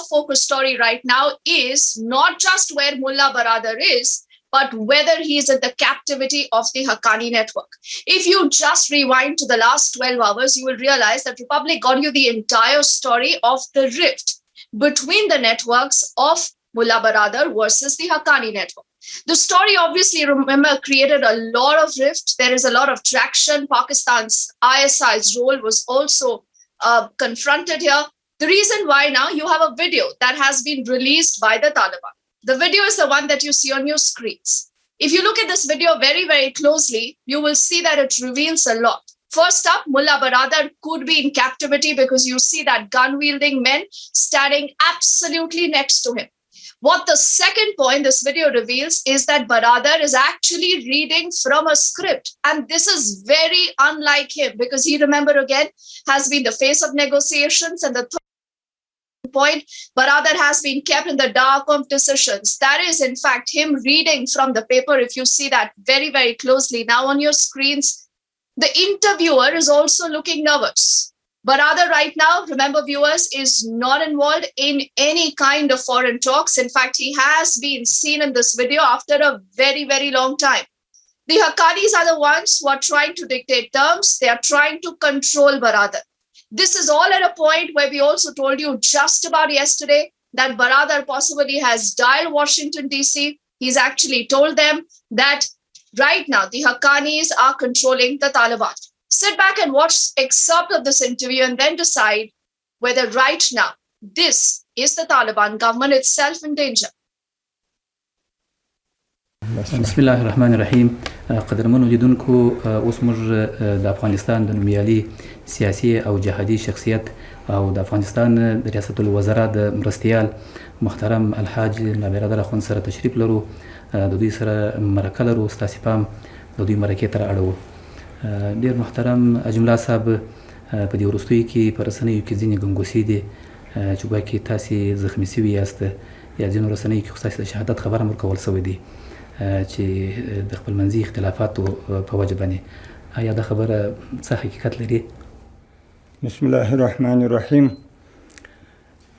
focus story right now is not just where Mullah Baradar is, but whether he is in the captivity of the Haqqani network. If you just rewind to the last 12 hours, you will realize that Republic got you the entire story of the rift between the networks of Mullah Baradar versus the Haqqani network. The story, obviously, remember, created a lot of rift. There is a lot of traction. Pakistan's ISI's role was also confronted here. The reason why now you have a video that has been released by the Taliban. The video is the one that you see on your screens. If you look at this video very, very closely, you will see that it reveals a lot. First up, Mullah Baradar could be in captivity because you see that gun-wielding men standing absolutely next to him. What the second point this video reveals is that Baradar is actually reading from a script. And this is very unlike him because he, remember again, has been the face of negotiations. And the third point, Baradar has been kept in the dark of decisions. That is, in fact, him reading from the paper. If you see that very, very closely now on your screens, the interviewer is also looking nervous. Baradar right now, remember viewers, is not involved in any kind of foreign talks. In fact, he has been seen in this video after a very, very long time. The Haqqanis are the ones who are trying to dictate terms. They are trying to control Baradar. This is all at a point where we also told you just about yesterday that Baradar possibly has dialed Washington, D.C. He's actually told them that right now the Haqqanis are controlling the Taliban. Sit back and watch excerpt of this interview and then decide whether right now this is the Taliban government itself in danger. بسم الله الرحمن الرحیم. قدرمنو لیدونکو، اوس موږ د افغانستان د نومیالي سیاسي او جهادي شخصیت او د افغانستان د ریاست الوزرا د مرستیال محترم الحاج برادر اخوند سره تشریف لرو. د دوی سره مرکه لرو. ستاسې پام د دوی مرکې ته رااړوو. ډېر محترم اجملا صاحب، په دې وروستیو کې په رسنیو کې ځینې ګنګوسې دي چې ګواکې تاسې زخمي سوي یاست، یا ځینو رسنیو کې خو ستاسې د شهادت خبر هم ورکول سوی دی چې د خپلمنځي اختلافاتو په وجه باندې. آیا دا خبره څه حقیقت لري؟ بسم الله الرحمن الرحیم.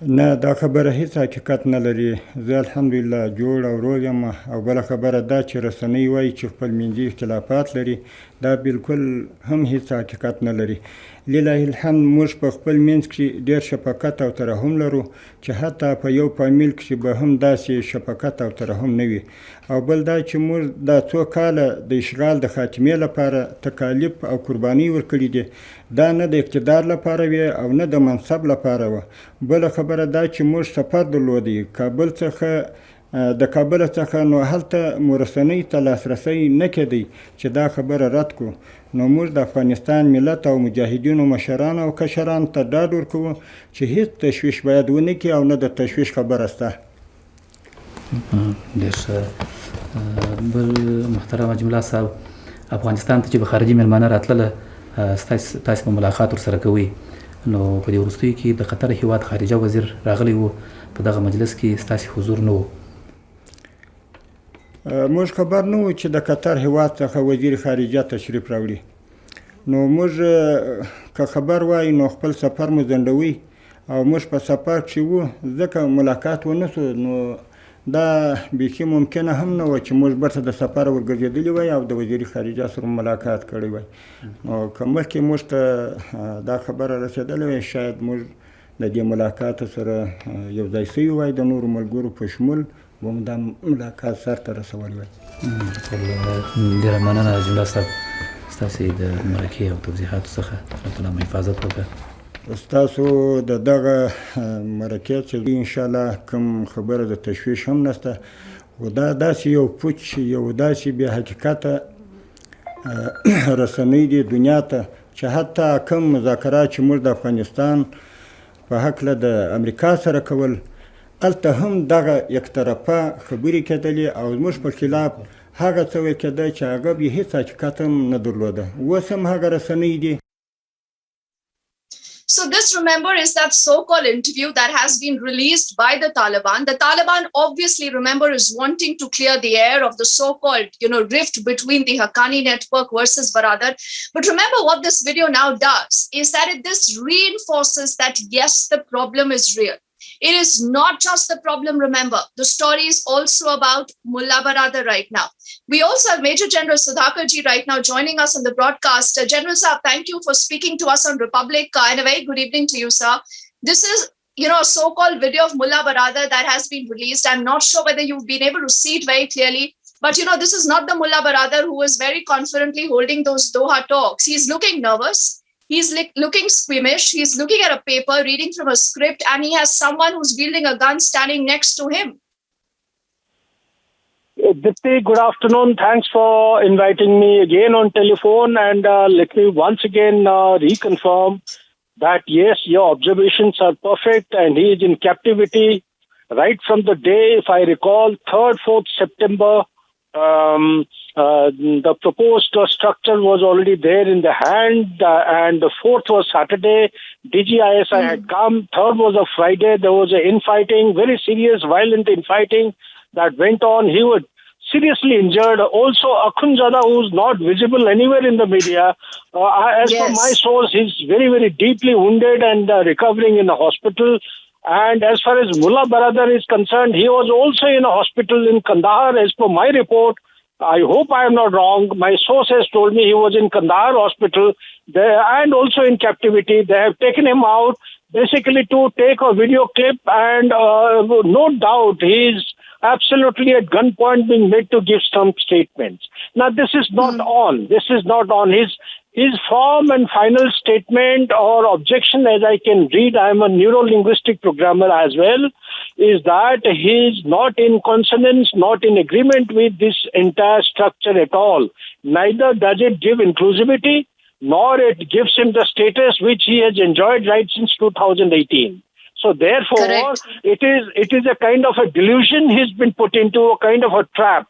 نه، دا خبره هیڅ حقیقت نه لري. زه الحمدلله جوړ او روغ یم. او بله خبره دا چې رسنۍ وایي چې خپلمنځي اختلافات لري، دا بالکل هم هیڅ حقیقت نه لري. لله الحمد موږ په خپل منځ کې ډېر شفقت او ترحم لرو چې حتی په یو فامیل کې به هم داسې شفقت او ترحم نه وي. او بل دا چې موږ دا څو کاله د اشغال د خاتمې لپاره تکالیف او قربانۍ ورکړي دي، دا نه د اقتدار لپاره وي او نه د منصب لپاره وه. بله خبره دا چې موږ سفر درلودی کابل څخه، د کابل څخه، نو هلته مو رسنۍ ته لاسرسی نه کېدی چې دا خبره رد کړو. نو موږ د افغانستان ملت او مجاهدینو مشران او کشران ته ډاډ ورکوو چې هیڅ تشویش باید ونه کړي او نه د تشویش خبره شته. ډېر ښه. بل محترم اجملا صاحب، افغانستان ته چې به خارجي مېلمانه راتلله، تاسې به ملاقات ورسره کوئ. نو په دې وروستیو کې د قطر هېواد خارجه وزیر راغلی و، په دغه مجلس کې ستاسې حضور نه و. موږ خبر نه وو چې د قطر هېواد څخه وزیر خارجه تشریف راوړي. نو موږ که خبر وای نو خپل سفر مو ځنډوي، او موږ په سفر کې وو ځکه ملاقات ونه سو. نو دا بیخي ممکنه هم نه وه چې موږ برته د سفر ورګرځېدلي وای او د وزیر خارجه سره ملاقات کړی وای. نو که مخکې موږ ته دا خبره رسېدلې وای، شاید موږ د دې ملاقات سره یو ځای سوي وای، د نورو ملګرو په شمول به مو دا ملاقات سرته رسولی وای. ډېره مننه اجملا صاحب، ستاسې د مرکې او توضیحاتو څخه. الله مو حفاظت وکړه. ستاسو د دغه مرکې چې انشاءالله کوم خبره د تشویش هم نشته. و دا داسې یو پوچ، یو داسې بې حقیقته رسنۍ دي دنیا ته چې حتی کوم مذاکرات چې موږ د افغانستان په هکله د امریکا سره کول، هلته هم دغه یک طرفه خبرې کېدلې او زموږ په خلاف هغه څه ویل کېده چې هغه بیا هېڅ حقیقت هم نه درلوده. اوس هم هغه رسنۍ دي. So this, remember, is that so-called interview that has been released by the Taliban. The Taliban, obviously, remember, is wanting to clear the air of the so-called, rift between the Haqqani network versus Baradar. But remember what this video now does is that this reinforces that, yes, the problem is real. It is not just the problem, remember. The story is also about Mullah Baradar right now. We also have Major General Sudhakarji right now joining us on the broadcast. General Saab, thank you for speaking to us on Republic, and a very good evening to you, sir. This is, a so-called video of Mullah Baradar that has been released. I'm not sure whether you've been able to see it very clearly, but, this is not the Mullah Baradar who is very confidently holding those Doha talks. He's looking nervous. He's looking squeamish. He's looking at a paper, reading from a script, and he has someone who's wielding a gun standing next to him. Dipti, good afternoon. Thanks for inviting me again on telephone. And let me once again reconfirm that, yes, your observations are perfect and he is in captivity right from the day, if I recall, 3rd, 4th September. The proposed structure was already there in the hand, and the 4th was Saturday. DGISI had come. 3rd was a Friday. There was an infighting, very serious, violent infighting that went on. He was seriously injured. Also, Akhundzada, who's not visible anywhere in the media, as per my source, he's very, very deeply wounded and recovering in a hospital. And as far as Mullah Baradar is concerned, he was also in a hospital in Kandahar, as per my report. I hope I am not wrong. My source has told me he was in Kandahar hospital and also in captivity. They have taken him out basically to take a video clip, and no doubt he is absolutely at gunpoint being made to give some statements. Now, this is not on. This is not on. His form and final statement or objection, as I can read, I am a neuro-linguistic programmer as well, is that he is not in consonance, not in agreement with this entire structure at all. Neither does it give inclusivity, nor it gives him the status which he has enjoyed right since 2018. So therefore, it is a kind of a delusion he's been put into, a kind of a trap.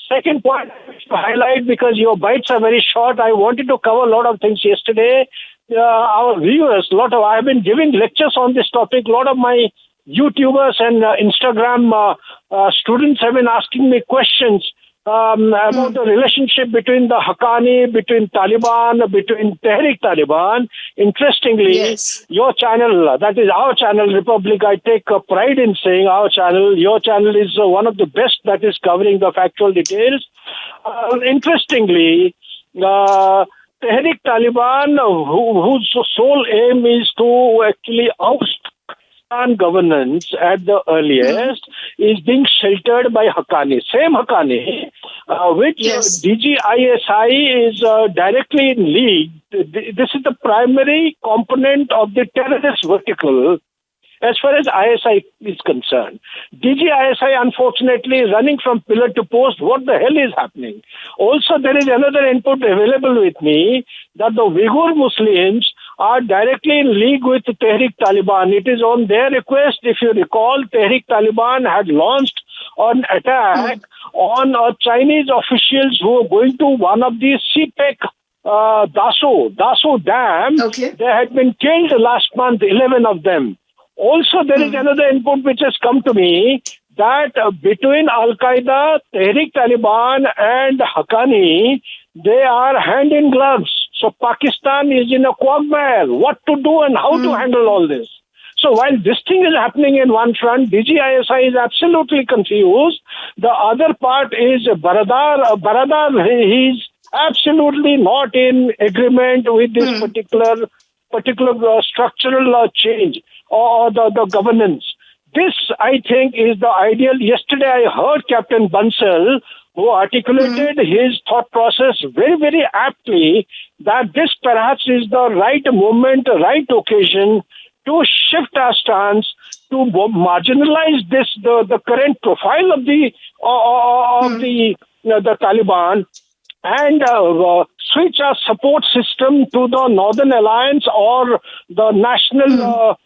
Second point I wish to highlight, because your bites are very short, I wanted to cover a lot of things yesterday. Our viewers, I have been giving lectures on this topic. A lot of my YouTubers and Instagram students have been asking me questions about the relationship between the Haqqani, between Taliban, between Tehrik Taliban. Interestingly, your channel, that is our channel, Republic, I take pride in saying our channel. Your channel is one of the best that is covering the factual details. Interestingly, Tehrik Taliban, whose sole aim is to actually oust governance at the earliest, is being sheltered by Haqqani. Same Haqqani, which DGISI is directly in league. This is the primary component of the terrorist vertical as far as ISI is concerned. DGISI, unfortunately, is running from pillar to post. What the hell is happening? Also, there is another input available with me that the Uyghur Muslims are directly in league with Tehrik Taliban. It is on their request. If you recall, Tehrik Taliban had launched an attack on Chinese officials who were going to one of these CPEC Daso Dam. They had been killed last month, 11 of them. Also, there is another input which has come to me that between Al-Qaeda, Tehrik Taliban and Haqqani, they are hand in gloves. So Pakistan is in a quagmire. What to do and how to handle all this? So while this thing is happening in one front, DGISI is absolutely confused. The other part is Baradar. He's absolutely not in agreement with this particular structural change or the governance. This, I think, is the ideal. Yesterday, I heard Captain Bansal, who articulated his thought process very, very aptly, that this perhaps is the right moment, right occasion to shift our stance, to marginalize the current profile of the Taliban, and switch our support system to the Northern Alliance or the National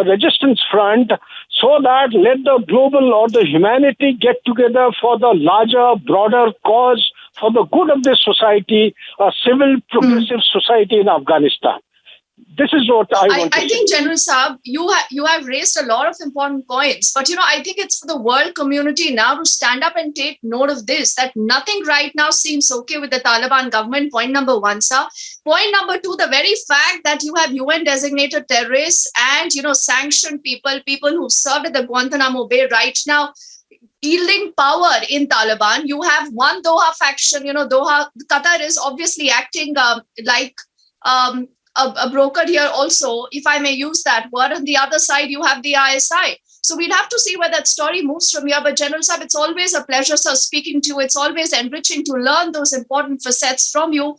Resistance Front, so that let the global or the humanity get together for the larger, broader cause for the good of this society, a civil, progressive society in Afghanistan. This is what I want to I think, General Saab, you have raised a lot of important points. But, I think it's for the world community now to stand up and take note of this, that nothing right now seems okay with the Taliban government. Point number one, sir. Point number two, the very fact that you have UN designated terrorists and, sanctioned people who've served at the Guantanamo Bay right now, yielding power in Taliban. You have one Doha faction, Qatar is obviously acting like a broker here also, if I may use that word. On the other side, you have the ISI. So we'd have to see where that story moves from here. But General Saab, it's always a pleasure, sir, speaking to you. It's always enriching to learn those important facets from you.